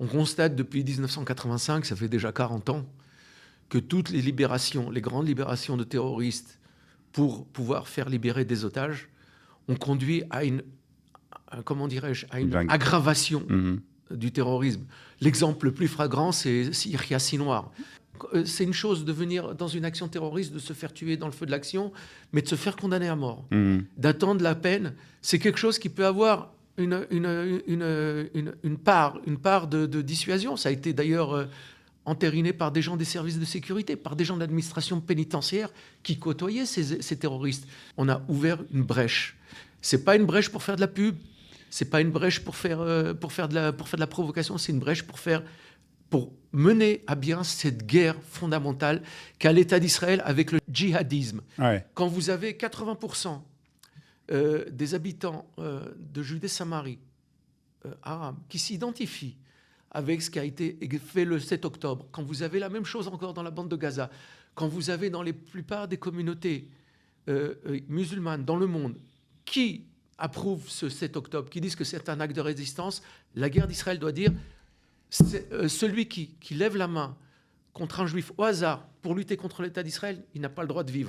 On constate depuis 1985, ça fait déjà 40 ans, que toutes les libérations, les grandes libérations de terroristes pour pouvoir faire libérer des otages, ont conduit à une aggravation du terrorisme. L'exemple le plus flagrant, c'est Yahya Sinwar. C'est une chose de venir dans une action terroriste, de se faire tuer dans le feu de l'action, mais de se faire condamner à mort. D'attendre la peine, c'est quelque chose qui peut avoir une part de dissuasion. Ça a été d'ailleurs entériné par des gens des services de sécurité, par des gens de l'administration pénitentiaire qui côtoyaient ces terroristes. On a ouvert une brèche. C'est pas une brèche pour faire de la pub, c'est pas une brèche pour faire de la provocation, c'est une brèche pour mener à bien cette guerre fondamentale qu'a l'État d'Israël avec le djihadisme. Ouais. Quand vous avez 80% des habitants de Judée-Samarie arabes qui s'identifient avec ce qui a été fait le 7 octobre, quand vous avez la même chose encore dans la bande de Gaza, quand vous avez dans la plupart des communautés musulmanes dans le monde qui approuvent ce 7 octobre, qui disent que c'est un acte de résistance, la guerre d'Israël doit dire celui qui lève la main contre un juif au hasard pour lutter contre l'État d'Israël, il n'a pas le droit de vivre.